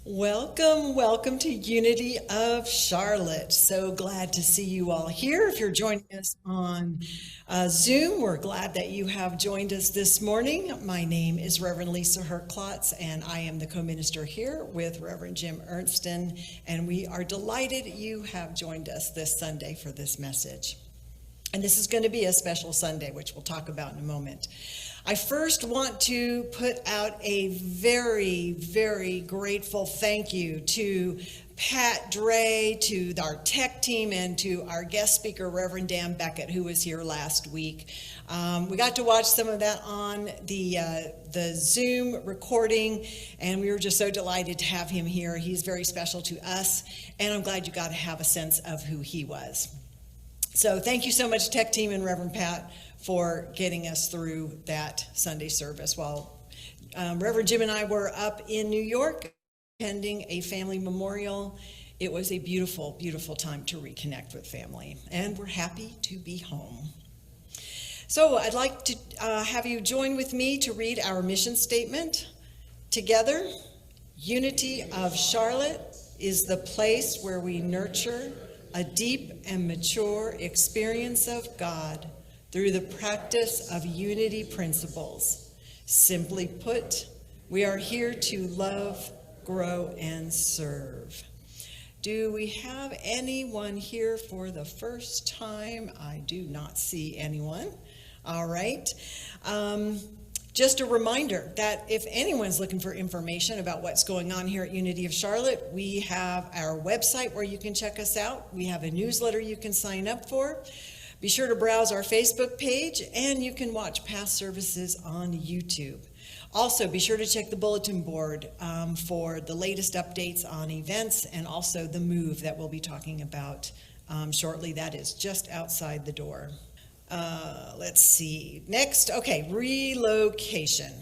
Welcome to Unity of Charlotte. So glad to see you all here. If you're joining us on Zoom, we're glad that you have joined us this morning. My name is Reverend Lisa Herklotz, and I am the co-minister here with Reverend Jim Ernston, and we are delighted you have joined us this Sunday for this message. And this is going to be a special Sunday, which we'll talk about in a moment. I first want to put out a very grateful thank you to Pat Dre, to our tech team, and to our guest speaker, Reverend Dan Beckett, who was here last week. We got to watch some of that on the Zoom recording, and we were just so delighted to have him here. He's very special to us, and I'm glad you got to have a sense of who he was. So thank you so much, tech team and Reverend Pat, for getting us through that Sunday service. While Reverend Jim and I were up in New York attending a family memorial, it was a beautiful time to reconnect with family, and we're happy to be home. So I'd like to have you join with me to read our mission statement together. Unity of Charlotte is the place where we nurture a deep and mature experience of God through the practice of unity principles. Simply put, we are here to love, grow, and serve. Do we have anyone here for the first time? I do not see anyone. All right. Just a reminder that if anyone's looking for information about what's going on here at Unity of Charlotte, we have our website where you can check us out. We have a newsletter you can sign up for. Be sure to browse our Facebook page, and you can watch past services on YouTube. Also, be sure to check the bulletin board for the latest updates on events and also the move that we'll be talking about shortly. That is just outside the door. Let's see. Next, okay, relocation.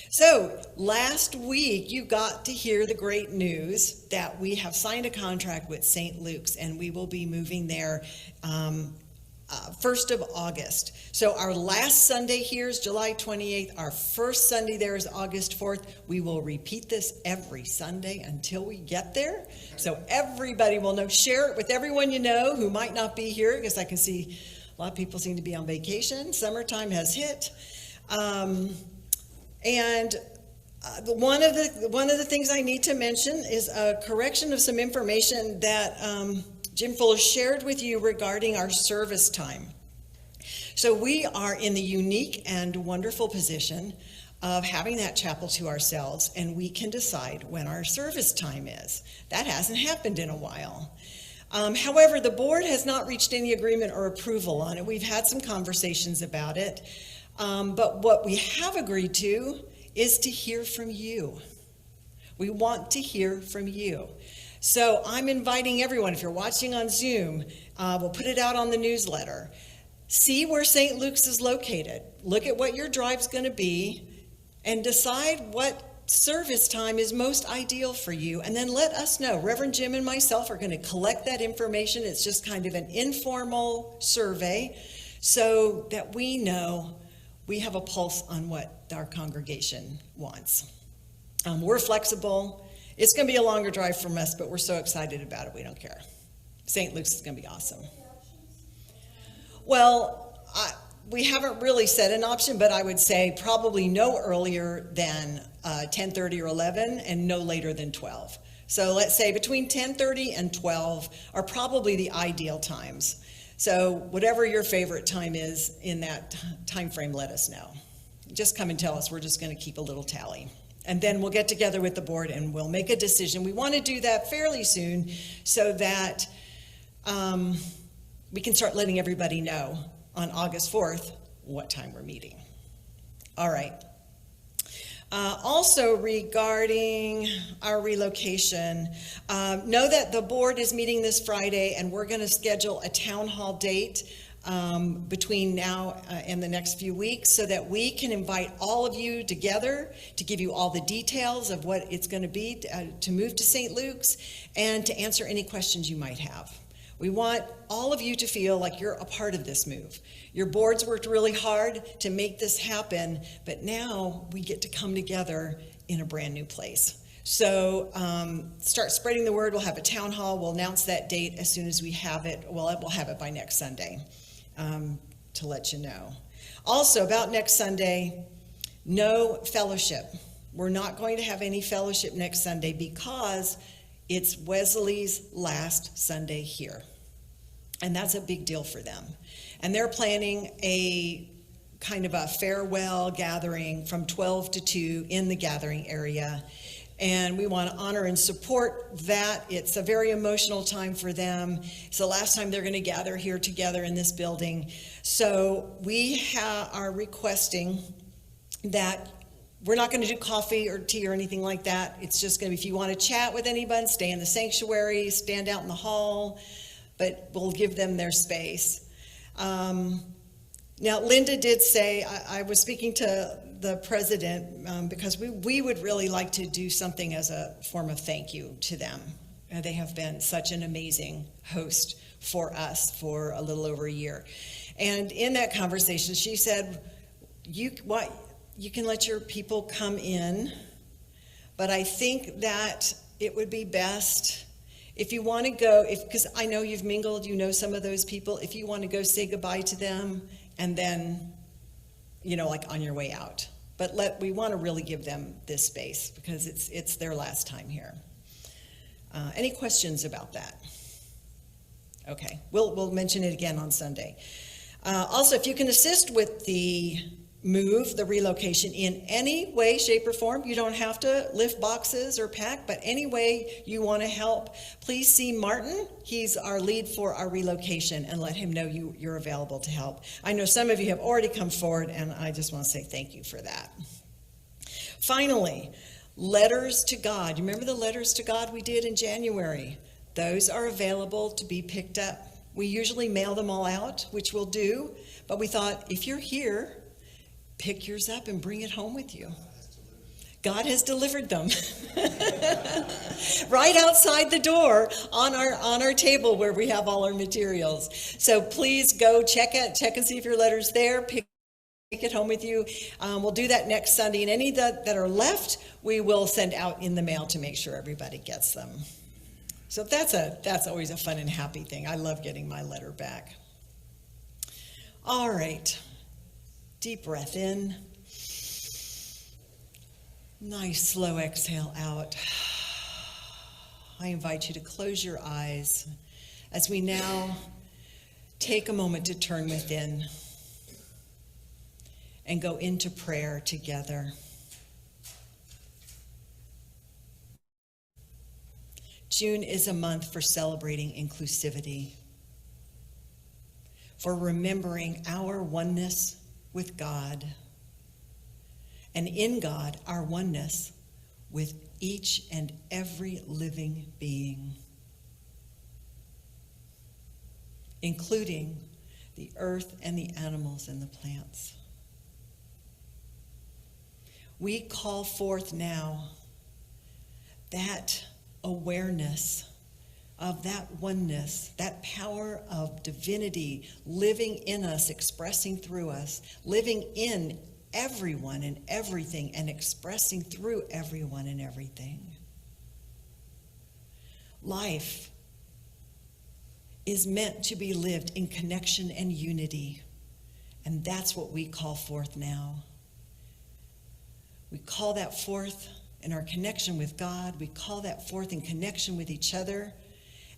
So last week you got to hear the great news that we have signed a contract with St. Luke's, and we will be moving there 1st of August. So our last Sunday here is July 28th. Our first Sunday there is August 4th. We will repeat this every Sunday until we get there. So everybody will know. Share it with everyone you know who might not be here, because I can see a lot of people seem to be on vacation. Summertime has hit. One of the things I need to mention is a correction of some information that Jim Fuller shared with you regarding our service time. So we are in the unique and wonderful position of having that chapel to ourselves, and we can decide when our service time is. That hasn't happened in a while. However, the board has not reached any agreement or approval on it. We've had some conversations about it, but what we have agreed to is to hear from you. We want to hear from you. So I'm inviting everyone, if you're watching on Zoom, we'll put it out on the newsletter. See where St. Luke's is located. Look at what your drive's going to be and decide what service time is most ideal for you, and then let us know. Reverend Jim and myself are going to collect that information. It's just kind of an informal survey so that we know we have a pulse on what our congregation wants. We're flexible. It's going to be a longer drive from us, but we're so excited about it, we don't care. St. Luke's is going to be awesome. Well, we haven't really set an option, but I would say probably no earlier than 10:30 or 11 and no later than 12. So let's say between 10:30 and 12 are probably the ideal times. So whatever your favorite time is in that time frame, let us know. Just come and tell us. We're just going to keep a little tally. And then we'll get together with the board and we'll make a decision. We want to do that fairly soon so that we can start letting everybody know on August 4th what time we're meeting. All right. Also regarding our relocation, know that the board is meeting this Friday, and we're going to schedule a town hall date between now and the next few weeks so that we can invite all of you together to give you all the details of what it's going to be to move to St. Luke's and to answer any questions you might have. We want all of you to feel like you're a part of this move. Your boards worked really hard to make this happen, but now we get to come together in a brand new place. So start spreading the word. We'll have a town hall. We'll announce that date as soon as we have it. Well, we'll have it by next Sunday to let you know. Also, about next Sunday, no fellowship. We're not going to have any fellowship next Sunday because it's Wesley's last Sunday here. And that's a big deal for them. And they're planning a kind of a farewell gathering from 12 to 2 in the gathering area. And we want to honor and support that. It's a very emotional time for them. It's the last time they're going to gather here together in this building. So we are requesting that we're not going to do coffee or tea or anything like that. It's just going to be, if you want to chat with anyone, stay in the sanctuary, stand out in the hall, but we'll give them their space. Now, Linda did say, I was speaking to the president because we would really like to do something as a form of thank you to them. They have been such an amazing host for us for a little over a year. And in that conversation, she said, you can let your people come in, but I think that it would be best if you want to go, because I know you've mingled, you know some of those people, if you want to go say goodbye to them and then, like on your way out. But we want to really give them this space because it's their last time here. Any questions about that? Okay, we'll mention it again on Sunday. Also, if you can assist with the move, the relocation in any way, shape, or form, you don't have to lift boxes or pack, but any way you want to help, please see Martin. He's our lead for our relocation, and let him know you're available to help. I know some of you have already come forward, and I just want to say thank you for that. Finally, letters to God. You remember the letters to God we did in January? Those are available to be picked up. We usually mail them all out, which we'll do, but we thought if you're here, pick yours up and bring it home with you. God has delivered them right outside the door on our table where we have all our materials. So please go check and see if your letter's there. Pick it home with you. We'll do that next Sunday, and any that are left, we will send out in the mail to make sure everybody gets them. So that's always a fun and happy thing. I love getting my letter back. All right. Deep breath in. Nice slow exhale out. I invite you to close your eyes as we now take a moment to turn within and go into prayer together. June is a month for celebrating inclusivity, for remembering our oneness with God, and in God, our oneness with each and every living being, including the earth and the animals and the plants. We call forth now that awareness of that oneness, that power of divinity living in us, expressing through us, living in everyone and everything, and expressing through everyone and everything. Life is meant to be lived in connection and unity, and that's what we call forth now. We call that forth in our connection with God. We call that forth in connection with each other.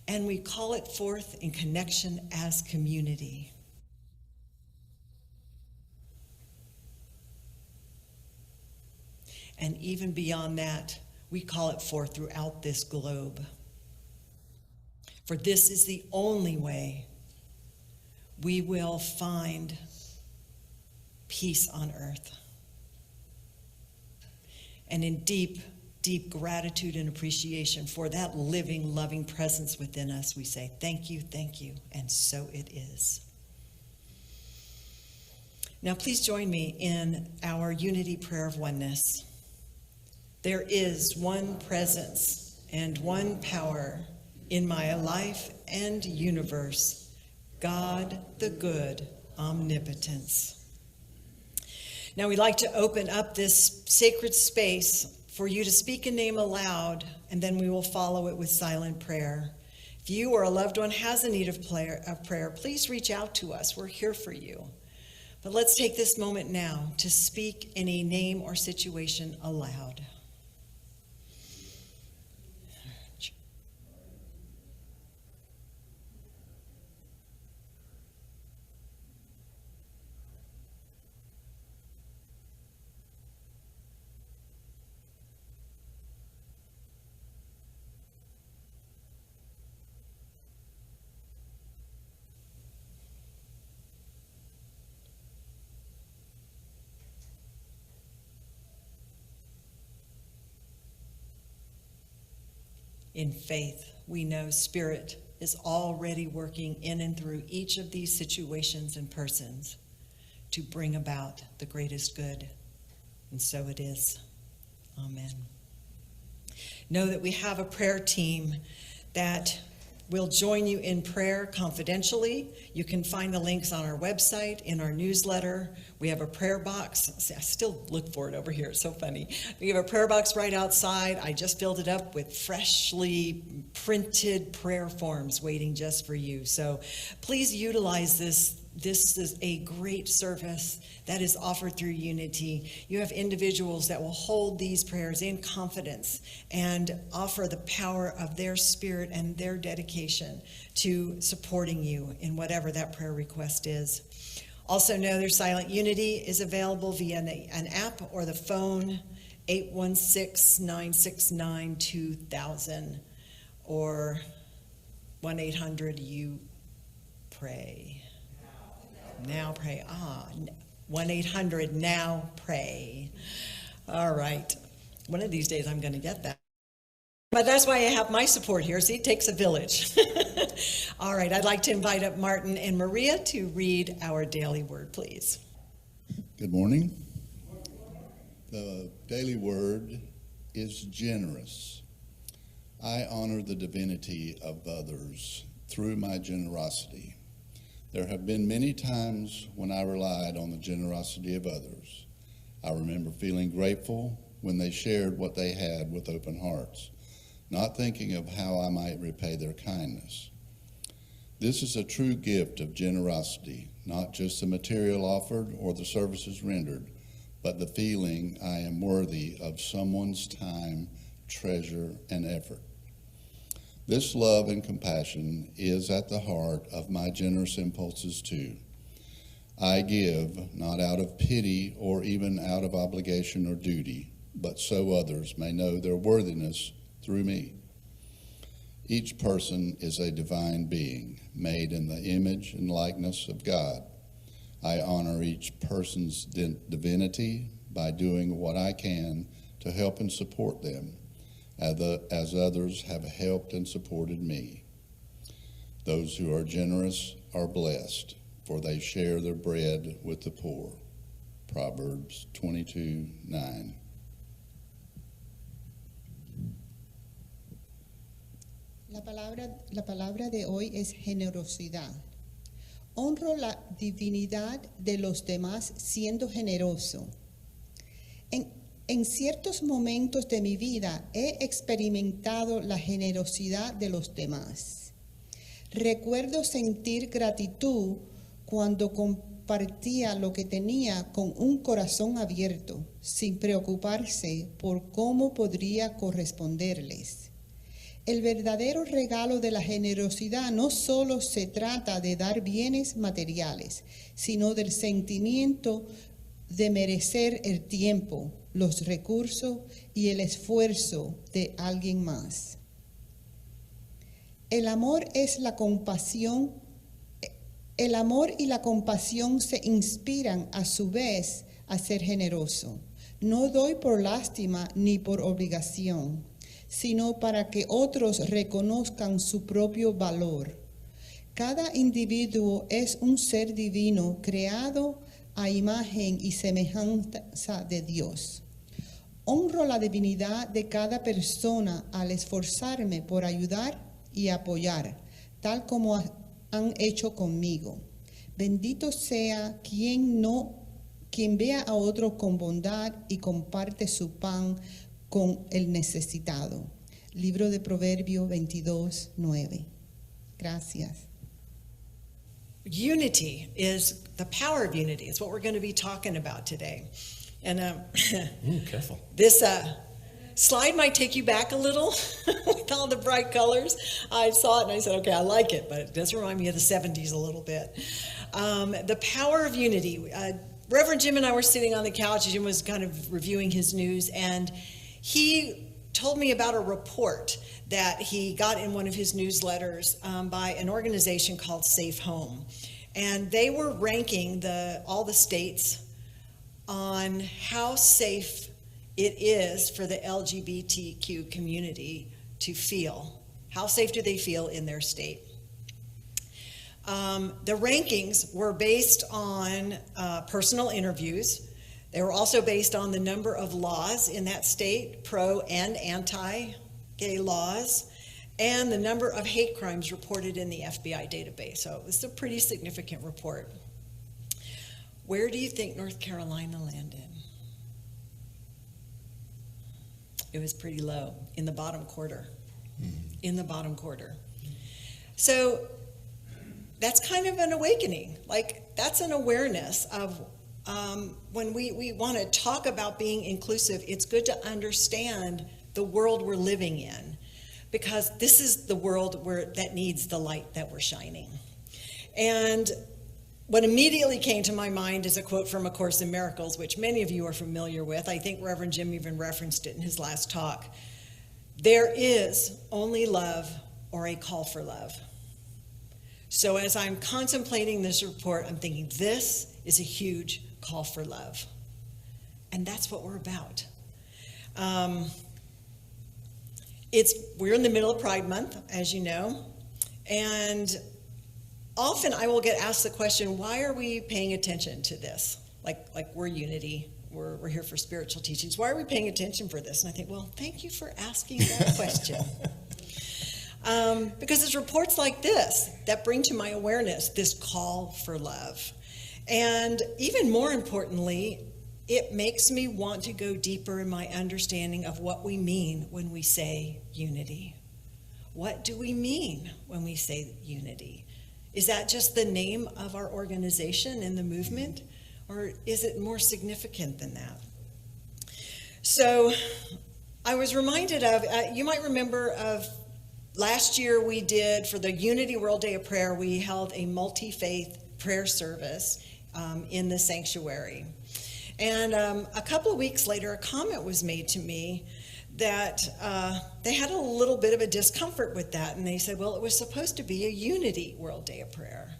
And we call it forth in connection as community. And even beyond that, we call it forth throughout this globe. For this is the only way we will find peace on earth. And in deep gratitude and appreciation for that living, loving presence within us, we say, thank you, and so it is. Now, please join me in our unity prayer of oneness. There is one presence and one power in my life and universe, God the good, omnipotence. Now, we'd like to open up this sacred space for you to speak a name aloud, and then we will follow it with silent prayer. If you or a loved one has a need of prayer, please reach out to us. We're here for you. But let's take this moment now to speak any name or situation aloud. In faith, we know Spirit is already working in and through each of these situations and persons to bring about the greatest good. And so it is. Amen. Know that we have a prayer team that will join you in prayer confidentially. You can find the links on our website, in our newsletter. We have a prayer box. See, I still look for it over here. It's so funny. We have a prayer box right outside. I just filled it up with freshly printed prayer forms waiting just for you. So please utilize this. This is a great service that is offered through Unity. You have individuals that will hold these prayers in confidence and offer the power of their spirit and their dedication to supporting you in whatever that prayer request is. Also know their Silent Unity is available via an app or the phone, 816-969-2000 or 1-800-YOU-PRAY. Now pray. 1-800-NOW-PRAY. All right. One of these days I'm going to get that. But that's why I have my support here. See, it takes a village. All right. I'd like to invite up Martin and Maria to read our daily word, please. Good morning. The daily word is generous. I honor the divinity of others through my generosity. There have been many times when I relied on the generosity of others. I remember feeling grateful when they shared what they had with open hearts, not thinking of how I might repay their kindness. This is a true gift of generosity, not just the material offered or the services rendered, but the feeling I am worthy of someone's time, treasure, and effort. This love and compassion is at the heart of my generous impulses too. I give not out of pity or even out of obligation or duty, but so others may know their worthiness through me. Each person is a divine being, made in the image and likeness of God. I honor each person's divinity by doing what I can to help and support them, as others have helped and supported me. Those who are generous are blessed, for they share their bread with the poor. Proverbs 22:9. La palabra de hoy es generosidad. Honro la divinidad de los demás siendo generoso. En ciertos momentos de mi vida he experimentado la generosidad de los demás. Recuerdo sentir gratitud cuando compartía lo que tenía con un corazón abierto, sin preocuparse por cómo podría corresponderles. El verdadero regalo de la generosidad no solo se trata de dar bienes materiales, sino del sentimiento de merecer el tiempo, los recursos y el esfuerzo de alguien más. El amor y la compasión se inspiran a su vez a ser generoso. No doy por lástima ni por obligación, sino para que otros reconozcan su propio valor. Cada individuo es un ser divino creado a imagen y semejanza de Dios. Honro la divinidad de cada persona al esforzarme por ayudar y apoyar, tal como han hecho conmigo. Bendito sea quien vea a otro con bondad y comparte su pan con el necesitado. Libro de Proverbios 22:9. Gracias. Unity is the power of unity. It's what we're going to be talking about today. And Careful. this slide might take you back a little with all the bright colors. I saw it and I said, okay, I like it, but it does remind me of the 70s a little bit. The power of unity. Reverend Jim and I were sitting on the couch. Jim was kind of reviewing his news, and he told me about a report that he got in one of his newsletters by an organization called Safe Home. And they were ranking all the states on how safe it is for the LGBTQ community to feel. How safe do they feel in their state? The rankings were based on personal interviews. They were also based on the number of laws in that state, pro and anti-gay laws, and the number of hate crimes reported in the FBI database. So it was a pretty significant report. Where do you think North Carolina landed? It was pretty low, in the bottom quarter. In the bottom quarter. So that's kind of an awakening. Like, that's an awareness of when we want to talk about being inclusive, it's good to understand the world we're living in, because this is the world that needs the light that we're shining. And what immediately came to my mind is a quote from A Course in Miracles, which many of you are familiar with. I think Reverend Jim even referenced it in his last talk. There is only love or a call for love. So as I'm contemplating this report, I'm thinking this is a huge call for love. And that's what we're about. We're in the middle of Pride Month, as you know, and often I will get asked the question, why are we paying attention to this? Like we're Unity, we're here for spiritual teachings. Why are we paying attention for this? And I think, well, thank you for asking that question. Because it's reports like this that bring to my awareness this call for love. And even more importantly, it makes me want to go deeper in my understanding of what we mean when we say unity. What do we mean when we say unity? Is that just the name of our organization and the movement? Or is it more significant than that? So I was reminded of, you might remember of last year we did, for the Unity World Day of Prayer, we held a multi-faith prayer service in the sanctuary. And a couple of weeks later, a comment was made to me that they had a little bit of a discomfort with that. And they said, well, it was supposed to be a Unity World Day of Prayer.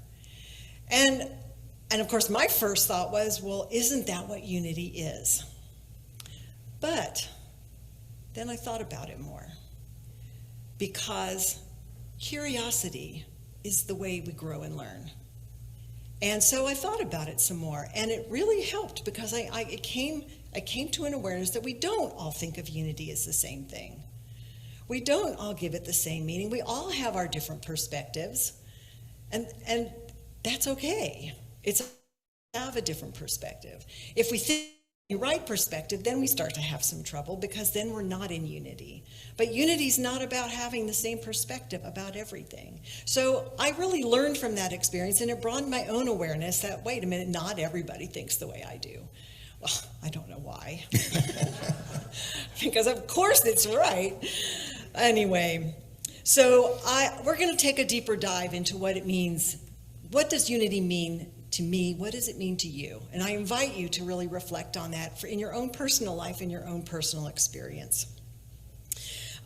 And of course, my first thought was, well, isn't that what unity is? But then I thought about it more. Because curiosity is the way we grow and learn. And so I thought about it some more, and it really helped, because I came to an awareness that we don't all think of unity as the same thing. We don't all give it the same meaning. We all have our different perspectives, and that's okay. It's have a different perspective. If we think the right perspective, then we start to have some trouble, because then we're not in unity. But unity is not about having the same perspective about everything. So I really learned from that experience, and it broadened my own awareness that, wait a minute, not everybody thinks the way I do. Well, I don't know why. Because of course it's right. Anyway, so we're going to take a deeper dive into what it means. What does unity mean to me? What does it mean to you? And I invite you to really reflect on that in your own personal life, in your own personal experience.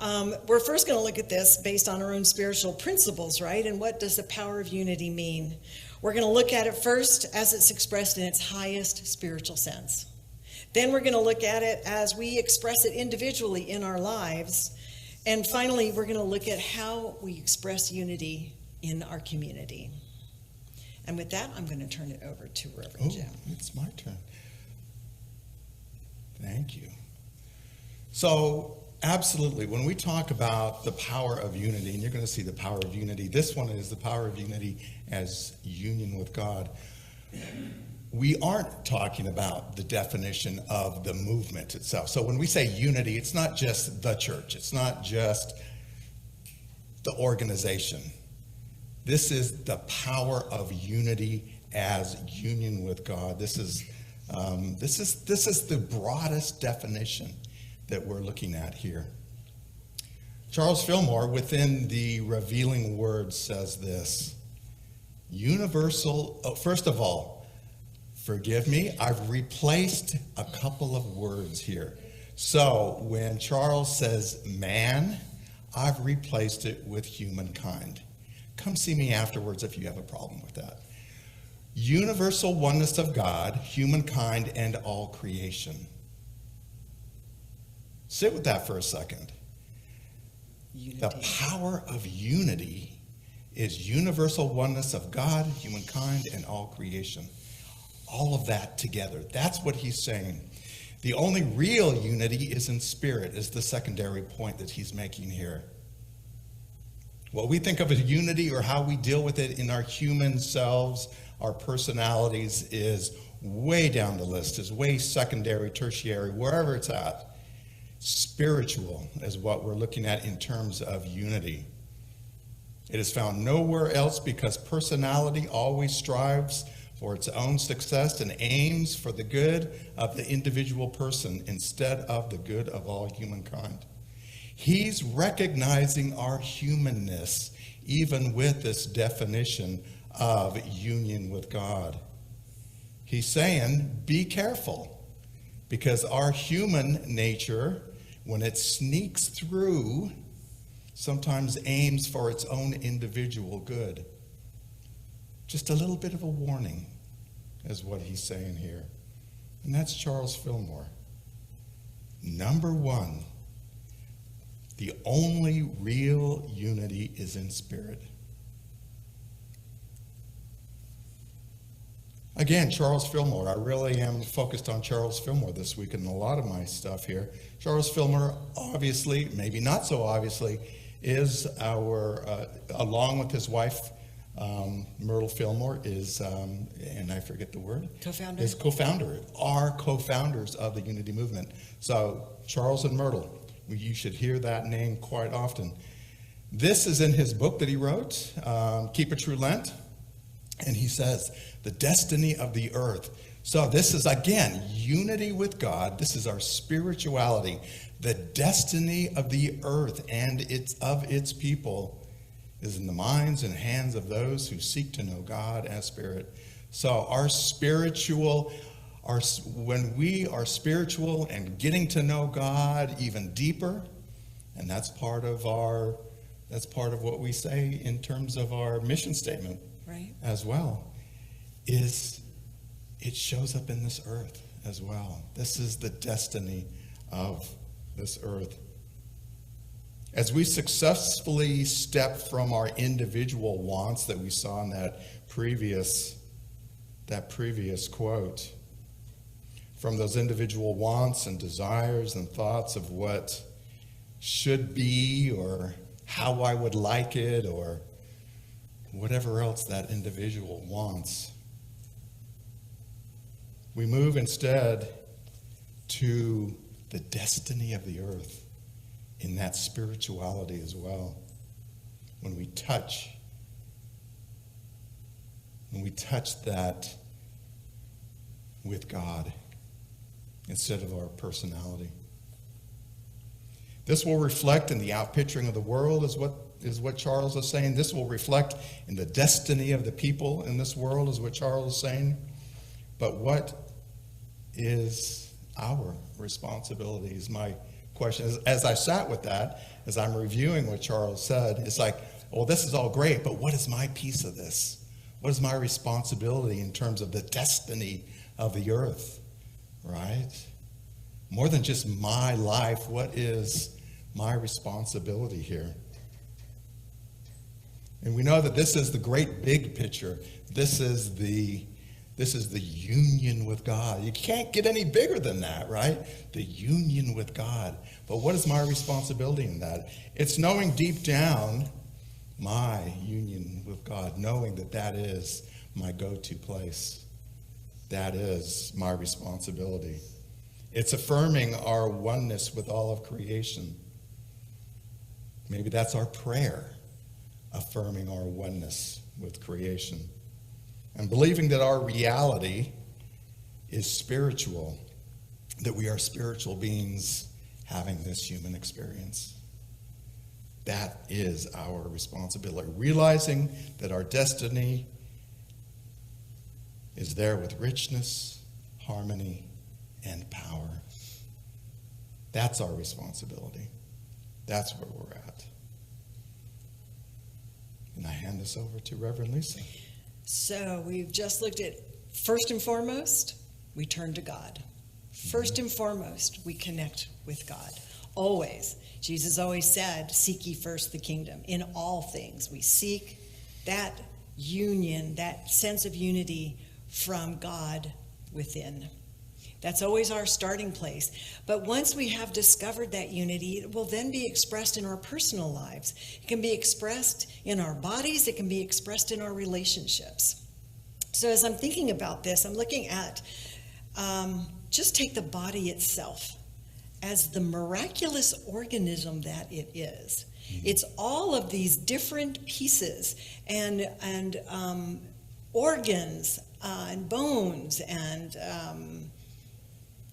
We're first going to look at this based on our own spiritual principles, right? And what does the power of unity mean? We're going to look at it first as it's expressed in its highest spiritual sense. Then we're going to look at it as we express it individually in our lives. And finally, we're going to look at how we express unity in our community. And with that, I'm going to turn it over to Reverend Jim. It's my turn. Thank you. So, absolutely, when we talk about the power of unity, and you're going to see the power of unity, this one is the power of unity as union with God. we aren't talking about the definition of the movement itself. So when we say unity, it's not just the church. It's not just the organization. This is the power of unity as union with God. This is the broadest definition that we're looking at here. Charles Fillmore, within the Revealing Word, says this: universal, first of all, forgive me, I've replaced a couple of words here. So when Charles says man, I've replaced it with humankind. Come see me afterwards if you have a problem with that. Universal oneness of God, humankind, and all creation. Sit with that for a second. Unity. The power of unity is universal oneness of God, humankind, and all creation. All of that together. That's what he's saying. The only real unity is in spirit, is the secondary point that he's making here. What we think of as unity, or how we deal with it in our human selves, our personalities, is way down the list, is way secondary, tertiary, wherever it's at. Spiritual is what we're looking at in terms of unity. It is found nowhere else, because personality always strives for its own success and aims for the good of the individual person instead of the good of all humankind. He's recognizing our humanness even with this definition of union with God. He's saying, be careful, because our human nature, when it sneaks through, sometimes aims for its own individual good. Just a little bit of a warning is what he's saying here. And that's Charles Fillmore. Number one, the only real unity is in spirit. Again, Charles Fillmore. I really am focused on Charles Fillmore this week in a lot of my stuff here. Charles Fillmore, obviously, maybe not so obviously, is our, along with his wife, Myrtle Fillmore, is, and I forget the word. Co-founder. Is co-founder, are co-founders of the Unity Movement. So Charles and Myrtle, you should hear that name quite often. This is in his book that he wrote, Keep a True Lent. And he says, the destiny of the earth. So this is, again, unity with God. This is our spirituality. The destiny of the earth and its people is in the minds and hands of those who seek to know God as spirit. So when we are spiritual and getting to know God even deeper, and that's part of what we say in terms of our mission statement. Right. As well, is it shows up in this earth as well. This is the destiny of this earth. As we successfully step from our individual wants that we saw in that previous quote, from those individual wants and desires and thoughts of what should be or how I would like it or whatever else that individual wants. We move instead to the destiny of the earth in that spirituality as well. When we touch that with God instead of our personality. This will reflect in the outpicturing of the world is what Charles is saying. This will reflect in the destiny of the people in this world, is what Charles is saying. But what is our responsibility is my question. As I sat with that, as I'm reviewing what Charles said, it's like, well, this is all great, but what is my piece of this? What is my responsibility in terms of the destiny of the earth, right? More than just my life, what is my responsibility here? And we know that this is the great big picture. This is the union with God. You can't get any bigger than that, right? The union with God. But what is my responsibility in that? It's knowing deep down my union with God, knowing that that is my go-to place. That is my responsibility. It's affirming our oneness with all of creation. Maybe that's our prayer, affirming our oneness with creation. And believing that our reality is spiritual, that we are spiritual beings having this human experience. That is our responsibility. Realizing that our destiny is there with richness, harmony, and power. That's our responsibility. That's where we're at. And I hand this over to Reverend Lisa. So we've just looked at, first and foremost, we turn to God. First and foremost, we connect with God. Always. Jesus always said, seek ye first the kingdom. In all things, we seek that union, that sense of unity from God within. That's always our starting place. But once we have discovered that unity, it will then be expressed in our personal lives. It can be expressed in our bodies. It can be expressed in our relationships. So as I'm thinking about this, I'm looking at, just take the body itself as the miraculous organism that it is. It's all of these different pieces and organs and bones and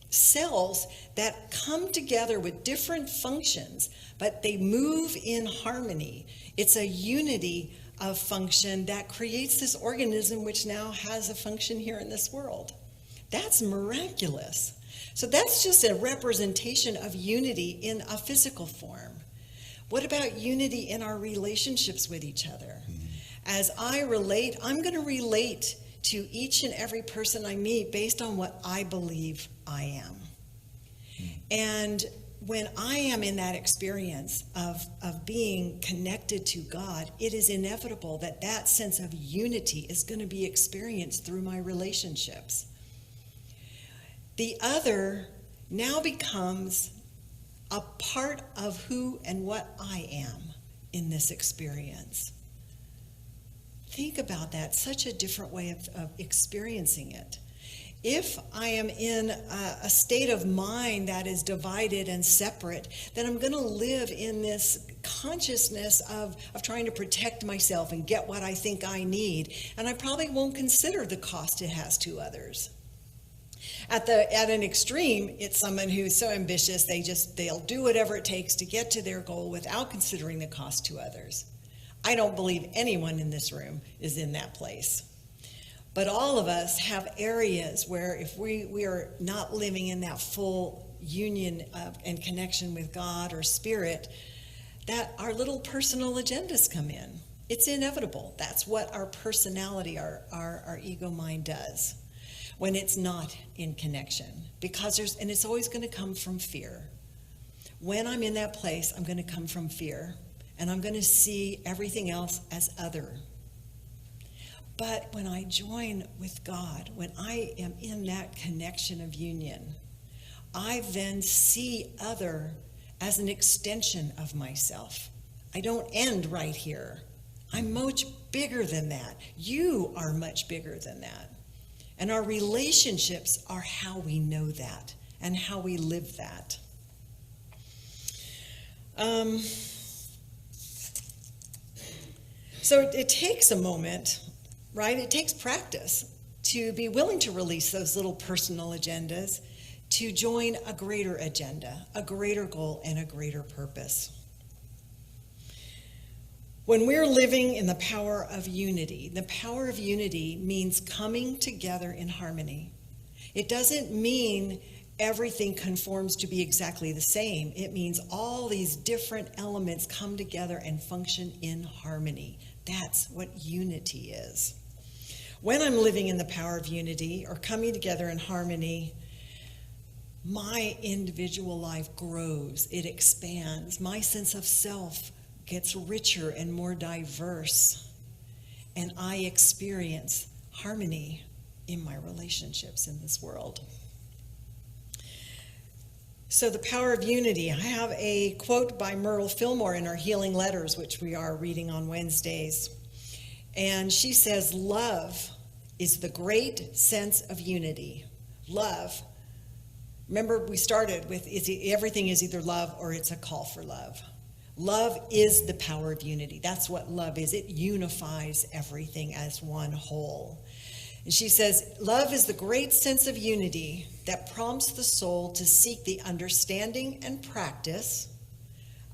cells that come together with different functions, but they move in harmony. It's a unity of function that creates this organism which now has a function here in this world. That's miraculous. So that's just a representation of unity in a physical form. What about unity in our relationships with each other? As I relate, I'm going to relate to each and every person I meet based on what I believe I am. And when I am in that experience of being connected to God, it is inevitable that that sense of unity is going to be experienced through my relationships. The other now becomes a part of who and what I am in this experience. Think about that, such a different way of experiencing it. If I am in a state of mind that is divided and separate, then I'm going to live in this consciousness of trying to protect myself and get what I think I need. And I probably won't consider the cost it has to others. At an extreme, it's someone who's so ambitious, they'll do whatever it takes to get to their goal without considering the cost to others. I don't believe anyone in this room is in that place. But all of us have areas where if we are not living in that full union and connection with God or Spirit, that our little personal agendas come in. It's inevitable. That's what our personality, our ego mind does when it's not in connection. And it's always going to come from fear. When I'm in that place, I'm going to come from fear. And I'm going to see everything else as other. But when I join with God, when I am in that connection of union, I then see other as an extension of myself. I don't end right here. I'm much bigger than that. You are much bigger than that. And our relationships are how we know that and how we live that. So it takes a moment, right? It takes practice to be willing to release those little personal agendas to join a greater agenda, a greater goal, and a greater purpose. When we're living in the power of unity means coming together in harmony. It doesn't mean everything conforms to be exactly the same. It means all these different elements come together and function in harmony. That's what unity is. When I'm living in the power of unity or coming together in harmony, my individual life grows, it expands. My sense of self gets richer and more diverse, and I experience harmony in my relationships in this world. So the power of unity. I have a quote by Charles Fillmore in our Healing Letters, which we are reading on Wednesdays. And she says, love is the great sense of unity. Love. Remember, we started with everything is either love or it's a call for love. Love is the power of unity. That's what love is. It unifies everything as one whole. And she says, love is the great sense of unity that prompts the soul to seek the understanding and practice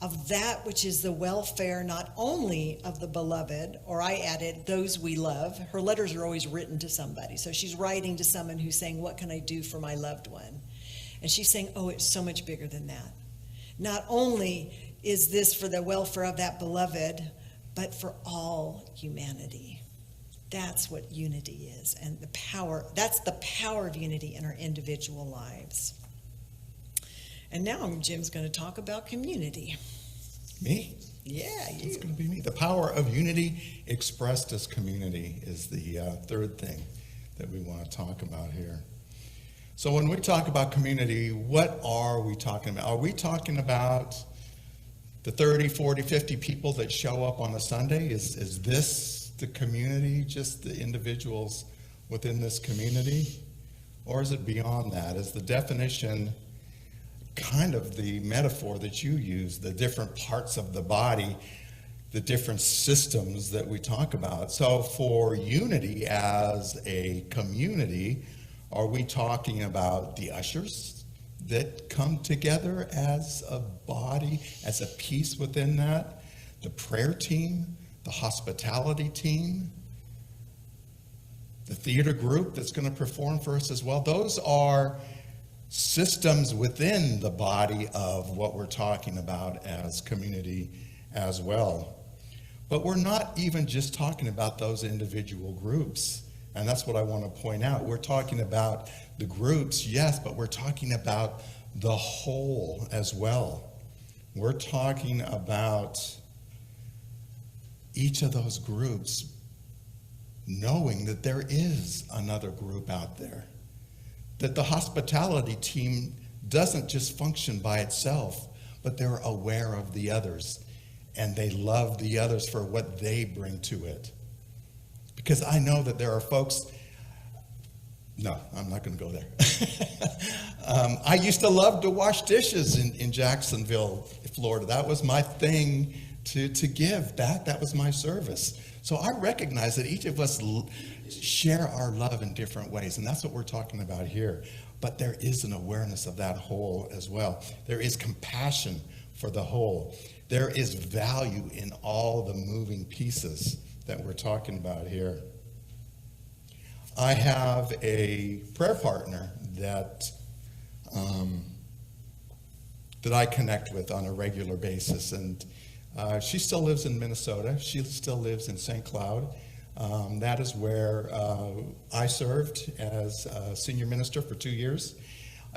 of that which is the welfare not only of the beloved, or I added, those we love. Her letters are always written to somebody. So she's writing to someone who's saying, what can I do for my loved one? And she's saying, oh, it's so much bigger than that. Not only is this for the welfare of that beloved, but for all humanity. That's what unity is. And the power, that's the power of unity in our individual lives. And now Jim's going to talk about community. Me? Yeah, you. It's going to be me. The power of unity expressed as community is the third thing that we want to talk about here. So when we talk about community, what are we talking about? Are we talking about the 30, 40, 50 people that show up on a Sunday? Is this the community, just the individuals within this community? Or is it beyond that? Is the definition kind of the metaphor that you use, the different parts of the body, the different systems that we talk about? So for unity as a community, are we talking about the ushers that come together as a body, as a piece within that? The prayer team, the hospitality team, the theater group that's going to perform for us as well? Those are systems within the body of what we're talking about as community as well. But we're not even just talking about those individual groups. And that's what I want to point out. We're talking about the groups, yes, but we're talking about the whole as well. We're talking about each of those groups knowing that there is another group out there, that the hospitality team doesn't just function by itself, but they're aware of the others, and they love the others for what they bring to it. Because I know that there are folks, no, I'm not going to go there. I used to love to wash dishes in Jacksonville, Florida. That was my thing to give back. That was my service. So I recognize that each of us share our love in different ways, and that's what we're talking about here. But there is an awareness of that whole as well. There is compassion for the whole. There is value in all the moving pieces that we're talking about here. I have a prayer partner that I connect with on a regular basis, and she still lives in Minnesota. She still lives in St. Cloud. That is where I served as a senior minister for 2 years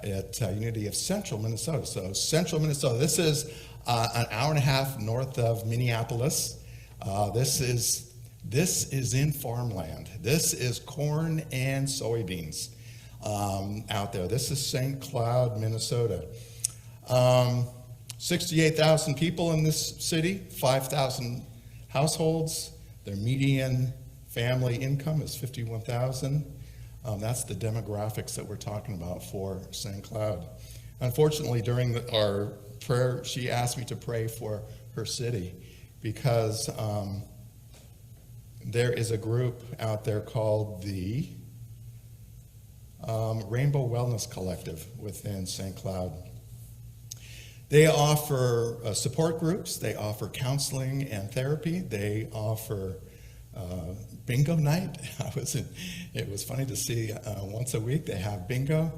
at Unity of Central Minnesota. So Central Minnesota, this is an hour and a half north of Minneapolis. This is in farmland. This is corn and soybeans out there. This is St. Cloud, Minnesota. 68,000 people in this city, 5,000 households. Their median family income is $51,000. That's the demographics that we're talking about for St. Cloud. Unfortunately, during our prayer, she asked me to pray for her city because there is a group out there called the Rainbow Wellness Collective within St. Cloud. They offer support groups, they offer counseling and therapy, they offer bingo night. It was funny to see once a week they have bingo.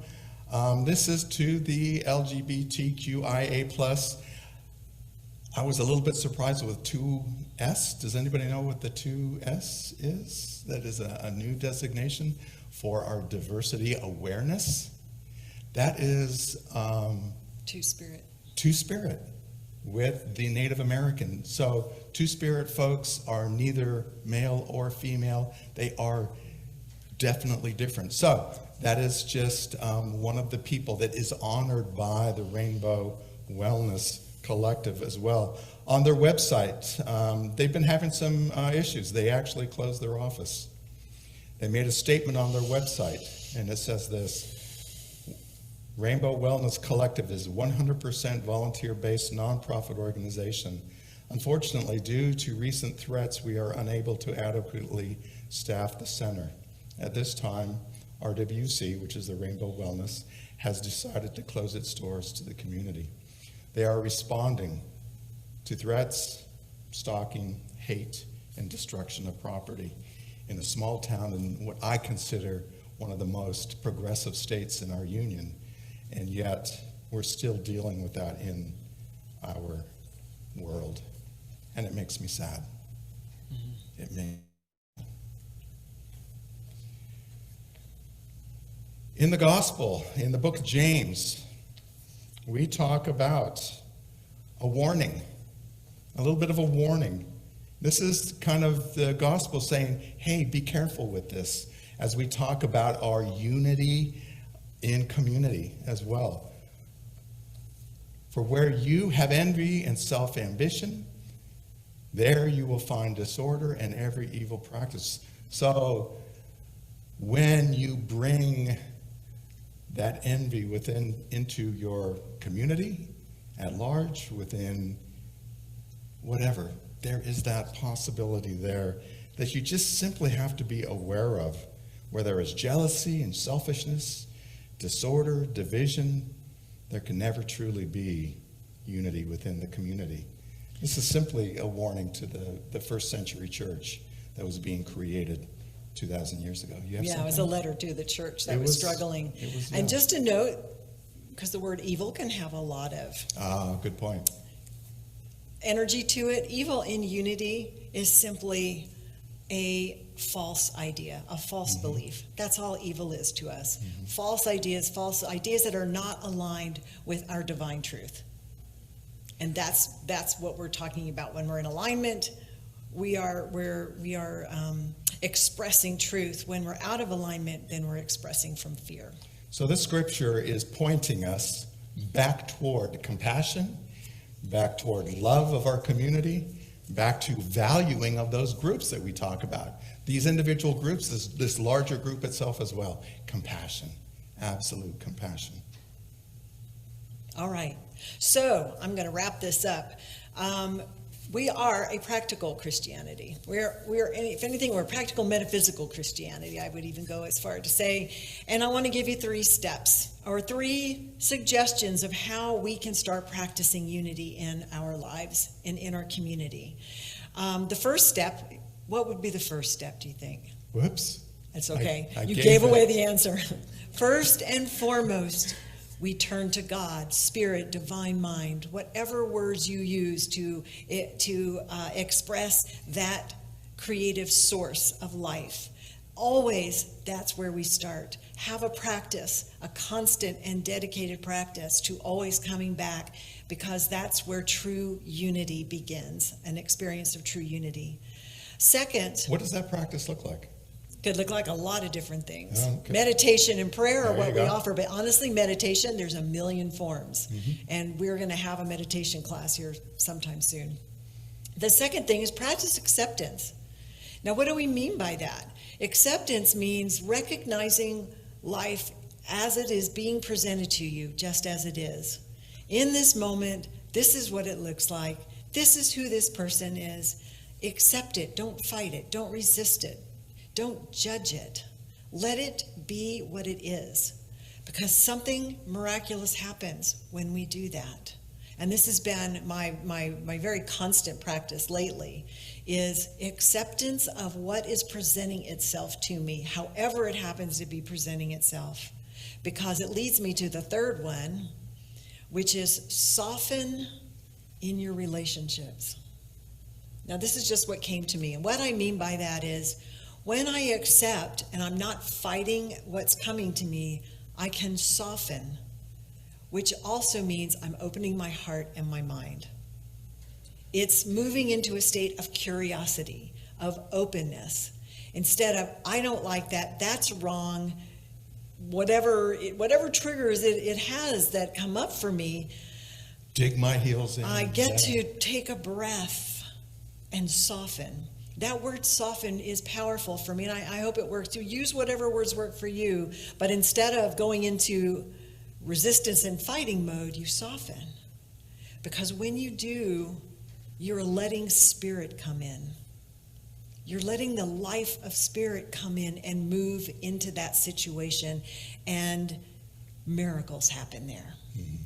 This is to the LGBTQIA+. I was a little bit surprised with 2S. Does anybody know what the 2S is? That is a new designation for our diversity awareness. That is Two-Spirit. Two-Spirit with the Native American. So Two-Spirit folks are neither male or female. They are definitely different. So that is just one of the people that is honored by the Rainbow Wellness Collective as well. On their website, they've been having some issues. They actually closed their office. They made a statement on their website, and it says this: Rainbow Wellness Collective is a 100% volunteer-based nonprofit organization. Unfortunately, due to recent threats, we are unable to adequately staff the center. At this time, RWC, which is the Rainbow Wellness, has decided to close its doors to the community. They are responding to threats, stalking, hate, and destruction of property in a small town in what I consider one of the most progressive states in our union, and yet we're still dealing with that in our world, and it makes me sad. It makes. In the gospel, in the book of James, we talk about a warning, a little bit of a warning. This is kind of the gospel saying, hey, be careful with this as we talk about our unity in community as well. For where you have envy and self-ambition, there you will find disorder and every evil practice. So when you bring that envy into your community at large, within whatever, there is that possibility there that you just simply have to be aware of, where there is jealousy and selfishness, disorder, division. There can never truly be unity within the community. This is simply a warning to the first century church that was being created 2,000 years ago. You have Yeah, it was a letter to the church that was struggling. Yeah. And just to note, because the word evil can have a lot of good point. energy to it, evil in unity is simply a false idea, a false belief. That's all evil is to us. False ideas that are not aligned with our divine truth. And that's what we're talking about. When we're in alignment, we are expressing truth. When we're out of alignment, then we're expressing from fear. So this scripture is pointing us back toward compassion, back toward love of our community, back to valuing of those groups that we talk about. These individual groups, this larger group itself as well. Compassion, absolute compassion. All right. So I'm going to wrap this up. We are a practical Christianity. We're if anything, we're a practical metaphysical Christianity, I would even go as far to say. And I want to give you 3 steps or 3 suggestions of how we can start practicing unity in our lives and in our community. The first step, what would be the first step, do you think? Whoops. That's okay. I You gave gave it. away the answer. First and foremost, we turn to God, Spirit, Divine Mind, whatever words you use to express that creative source of life. Always, that's where we start. Have a practice, a constant and dedicated practice to always coming back, because that's where true unity begins, an experience of true unity. Second, What does that practice look like? could look like a lot of different things. Oh, okay. Meditation and prayer are There what you we go. offer, but honestly, meditation, there's a million forms. And we're going to have a meditation class here sometime soon. The second thing is practice acceptance. Now, what do we mean by that? Acceptance means recognizing life as it is being presented to you, just as it is. In this moment, this is what it looks like. This is who this person is. Accept it. Don't fight it. Don't resist it. Don't judge it. Let it be what it is, because something miraculous happens when we do that. And this has been my very constant practice lately, is acceptance of what is presenting itself to me, however it happens to be presenting itself. Because it leads me to the third one, which is soften in your relationships. Now, this is just what came to me. And what I mean by that is, when I accept and I'm not fighting what's coming to me, I can soften, which also means I'm opening my heart and my mind. It's moving into a state of curiosity, of openness, instead of, I don't like that, that's wrong, whatever triggers it has that come up for me, Dig my heels in. I get to take a breath and soften. That word soften is powerful for me, and I hope it works. You use whatever words work for you, but instead of going into resistance and fighting mode, you soften. Because when you do, you're letting spirit come in. You're letting the life of spirit come in and move into that situation, and miracles happen there.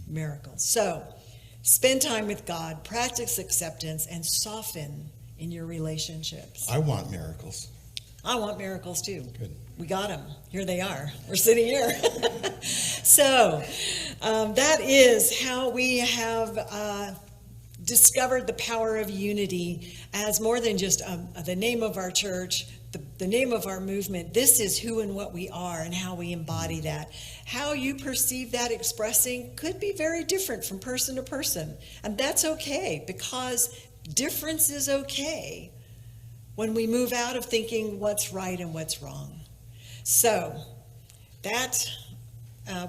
Miracles. So, spend time with God, practice acceptance, and soften in your relationships. I want miracles. I want miracles too. Good. We got them. Here they are. We're sitting here. So that is how we have discovered the power of unity as more than just the name of our church, the name of our movement. This is who and what we are and how we embody that. How you perceive that expressing could be very different from person to person. And that's okay, because difference is okay when we move out of thinking what's right and what's wrong. So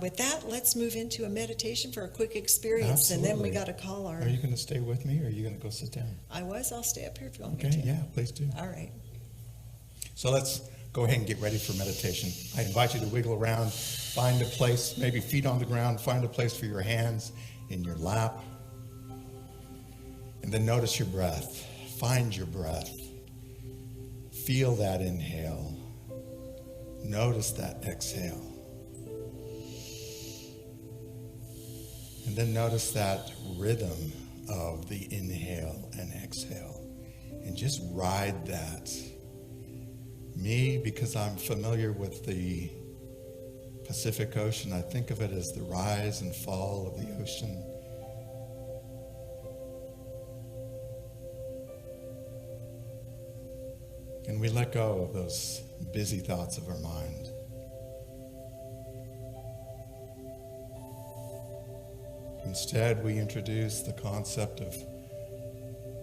with that, let's move into a meditation for a quick experience. Absolutely. And then we got to call our... Are you going to stay with me, or are you going to go sit down? I'll stay up here if you want me Okay, to. yeah, please do. All right. So let's go ahead and get ready for meditation. I invite you to wiggle around, find a place, maybe feet on the ground, find a place for your hands in your lap. And then notice your breath. Find your breath. Feel that inhale. Notice that exhale. And then notice that rhythm of the inhale and exhale. And just ride that. Me, because I'm familiar with the Pacific Ocean, I think of it as the rise and fall of the ocean. And we let go of those busy thoughts of our mind. Instead, we introduce the concept of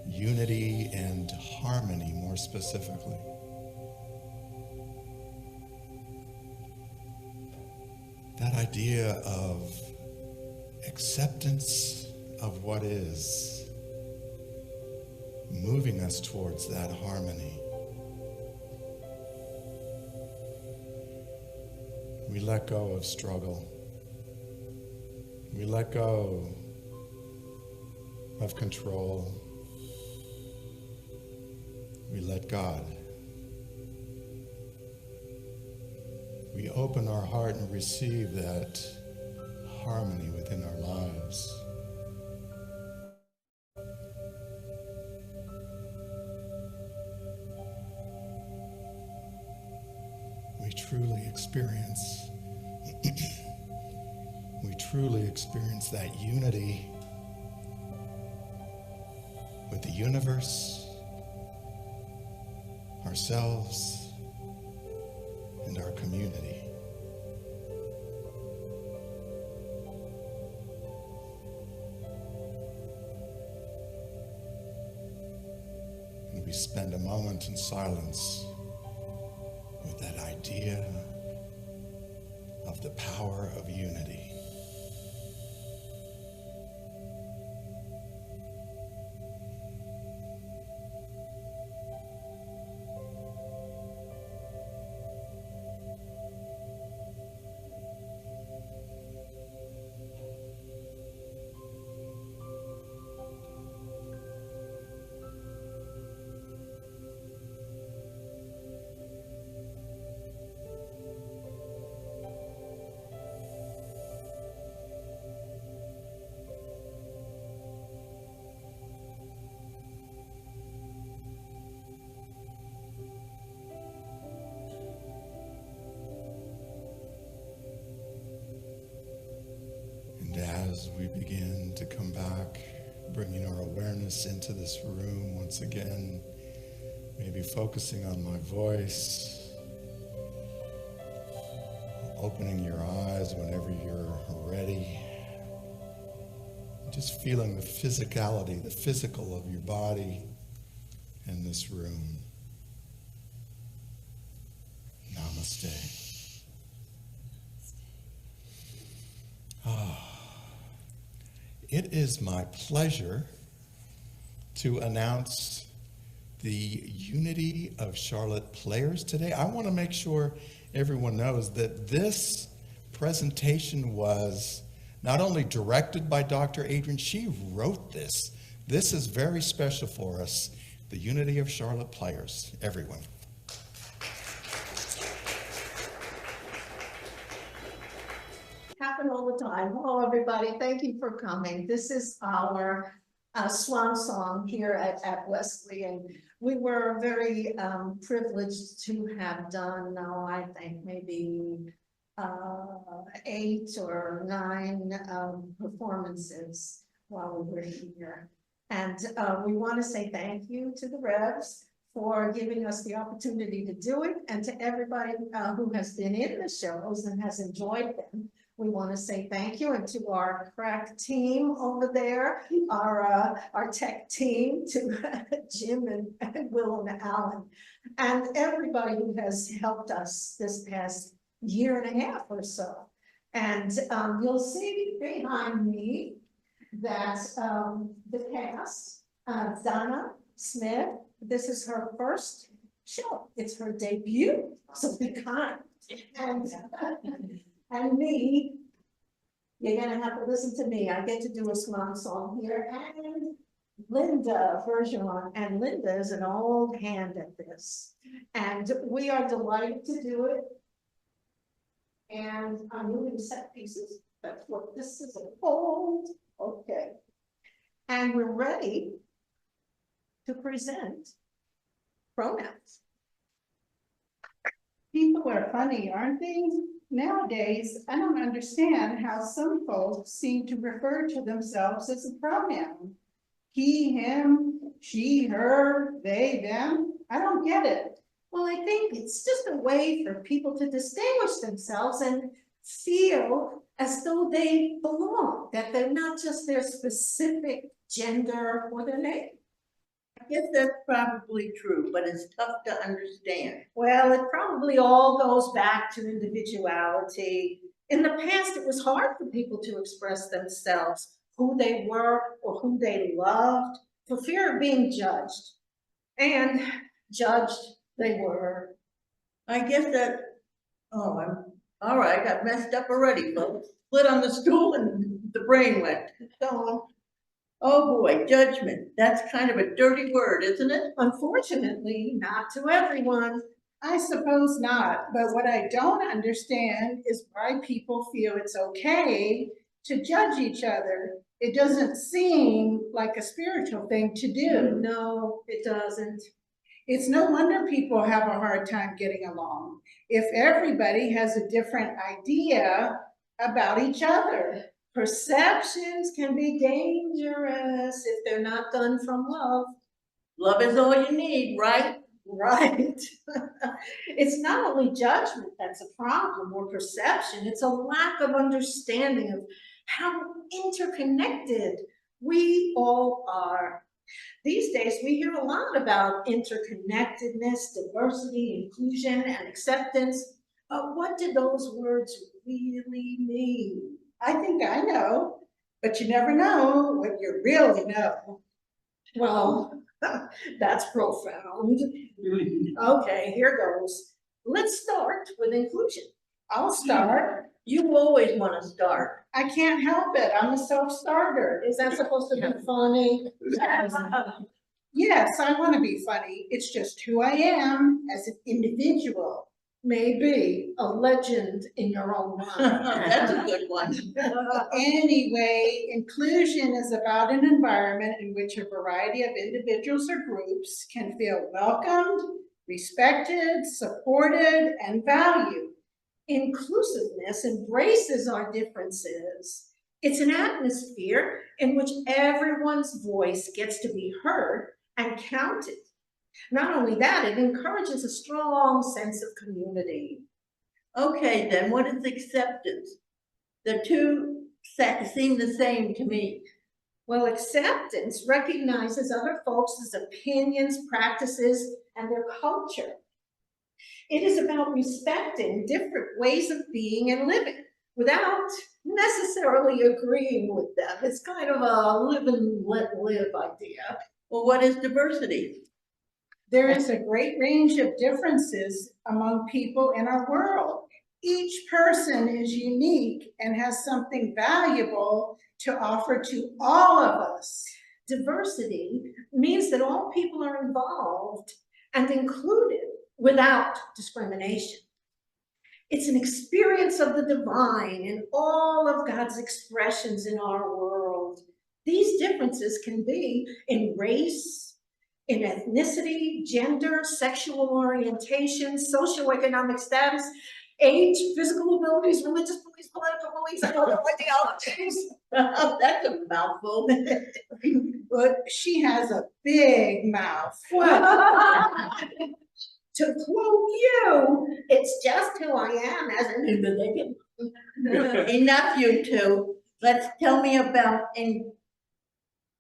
unity and harmony more specifically. That idea of acceptance of what is, moving us towards that harmony. We let go of struggle. We let go of control. We let God. We open our heart and receive that harmony within our lives. We truly experience that unity with the universe, ourselves, and our community. And we spend a moment in silence with that idea of the power of unity. As we begin to come back, bringing our awareness into this room once again, maybe focusing on my voice, opening your eyes whenever you're ready, just feeling the physicality, the physical of your body in this room. Namaste. It is my pleasure to announce the Unity of Charlotte players today. I want to make sure everyone knows that this presentation was not only directed by Dr. Adrian, she wrote this. This is very special for us, the Unity of Charlotte players, everyone. Happen all the time. Hello, everybody. Thank you for coming. This is our swan song here at Wesley, and we were very privileged to have done now, I think maybe 8 or 9 performances while we were here. And we want to say thank you to the Revs for giving us the opportunity to do it, and to everybody who has been in the shows and has enjoyed them. We want to say thank you, and to our crack team over there, our tech team, to Jim and Will and Alan, and everybody who has helped us this past year and a half or so. And you'll see behind me that the cast, Donna Smith, this is her first show. It's her debut, so be kind. And me, you're gonna have to listen to me. I get to do a swan song here, and Linda Bergeron, and Linda is an old hand at this. And we are delighted to do it. And I'm moving set pieces. That's what this is called. Okay. And we're ready to present pronouns. People are funny, aren't they? Nowadays, I don't understand how some folks seem to refer to themselves as a pronoun. He, him, she, her, they, them. I don't get it. Well, I think it's just a way for people to distinguish themselves and feel as though they belong, that they're not just their specific gender or their name. I guess that's probably true, but it's tough to understand. Well, it probably all goes back to individuality. In the past, it was hard for people to express themselves, who they were or who they loved, for fear of being judged. And judged they were. I guess that, I'm, all right, I got messed up already, folks. Split on the stool and the brain went. So, oh boy, judgment. That's kind of a dirty word, isn't it? Unfortunately, not to everyone. I suppose not, but what I don't understand is why people feel it's okay to judge each other. It doesn't seem like a spiritual thing to do. No, it doesn't. It's no wonder people have a hard time getting along if everybody has a different idea about each other. Perceptions can be dangerous if they're not done from love. Love is all you need, right? Right. It's not only judgment that's a problem or perception, it's a lack of understanding of how interconnected we all are. These days, we hear a lot about interconnectedness, diversity, inclusion, and acceptance. But what do those words really mean? I think I know, but you never know what you really know. Well, that's profound. Okay, here goes. Let's start with inclusion. I'll start. You always want to start. I can't help it. I'm a self-starter. Is that supposed to be funny? Yes, I want to be funny. It's just who I am as an individual. Maybe a legend in your own mind. That's a good one. Anyway, inclusion is about an environment in which a variety of individuals or groups can feel welcomed, respected, supported, and valued. Inclusiveness embraces our differences. It's an atmosphere in which everyone's voice gets to be heard and counted. Not only that, it encourages a strong sense of community. Okay, then what is acceptance? The two seem the same to me. Well, acceptance recognizes other folks' opinions, practices, and their culture. It is about respecting different ways of being and living without necessarily agreeing with them. It's kind of a live and let live idea. Well, what is diversity? There is a great range of differences among people in our world. Each person is unique and has something valuable to offer to all of us. Diversity means that all people are involved and included without discrimination. It's an experience of the divine in all of God's expressions in our world. These differences can be in race, in ethnicity, gender, sexual orientation, socioeconomic status, age, physical abilities, religious beliefs, political beliefs, and other ideologies. That's a mouthful. But she has a big mouth. To quote you, it's just who I am as an individual. Enough, you two. Let's tell me about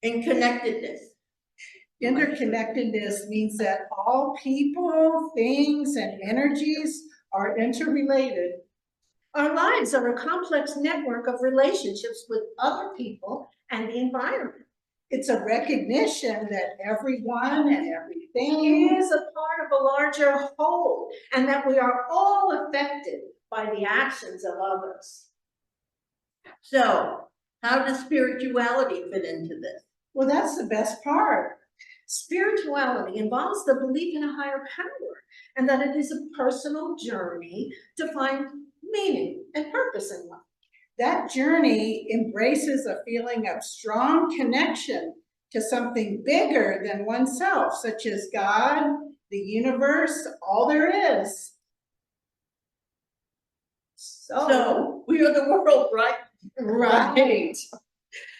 connectedness. Interconnectedness means that all people, things, and energies are interrelated. Our lives are a complex network of relationships with other people and the environment. It's a recognition that everyone and everything Is a part of a larger whole, and that we are all affected by the actions of others. So, how does spirituality fit into this? Well, that's the best part. Spirituality involves the belief in a higher power, and that it is a personal journey to find meaning and purpose in life. That journey embraces a feeling of strong connection to something bigger than oneself, such as God, the universe, all there is. So, we are the world, right? Right.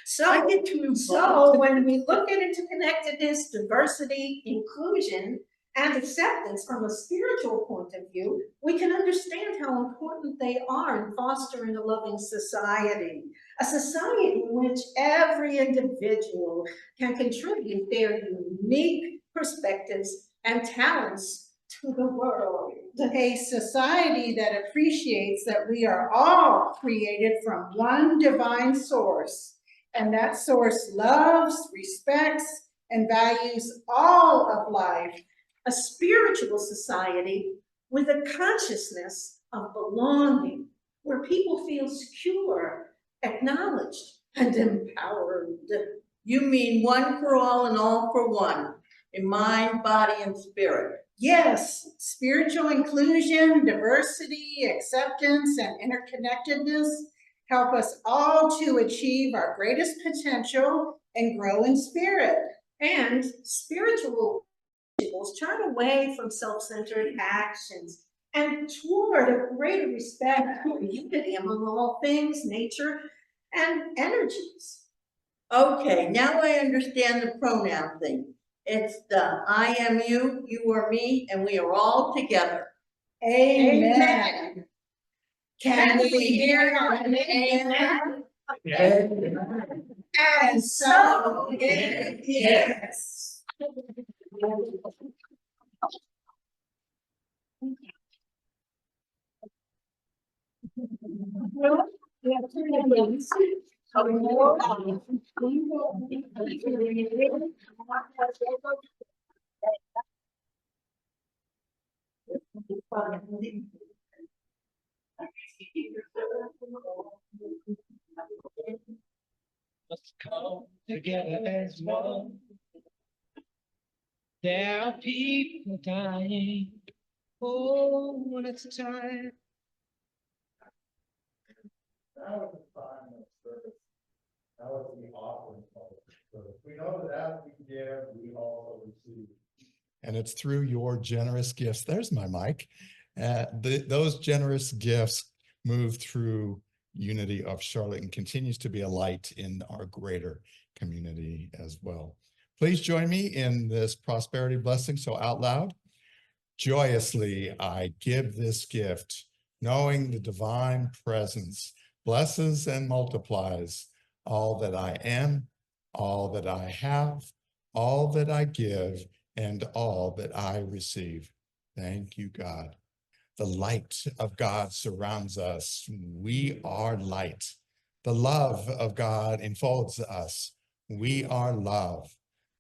So, get too so when we look at interconnectedness, diversity, inclusion, and acceptance from a spiritual point of view, we can understand how important they are in fostering a loving society. A society in which every individual can contribute their unique perspectives and talents to the world. A society that appreciates that we are all created from one divine source, and that source loves, respects, and values all of life. A spiritual society with a consciousness of belonging, where people feel secure, acknowledged, and empowered. You mean one for all and all for one, in mind, body, and spirit. Yes, spiritual inclusion, diversity, acceptance, and interconnectedness help us all to achieve our greatest potential and grow in spirit. And spiritual individuals turn away from self-centered actions and toward a greater respect for unity among all things, nature, and energies. Okay, now I understand the pronoun thing. It's the I am you, you are me, and we are all together. Amen. Can we hear an amen? And so it is. Let's come together as one. There are people dying. Oh, when it's time. That was the time of service. That was the offering of service. We know that as we give, we also receive. And it's through your generous gifts. There's my mic. Those generous gifts move through Unity of Charlotte and continues to be a light in our greater community as well. Please join me in this prosperity blessing. So out loud, joyously I give this gift, knowing the divine presence blesses and multiplies all that I am, all that I have, all that I give, and all that I receive. Thank you, God. The light of God surrounds us. We are light. The love of God enfolds us. We are love.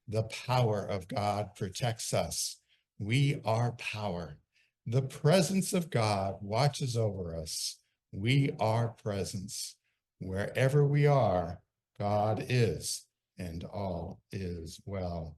The power of God protects us. We are power. The presence of God watches over us. We are presence. Wherever we are, God is, and all is well.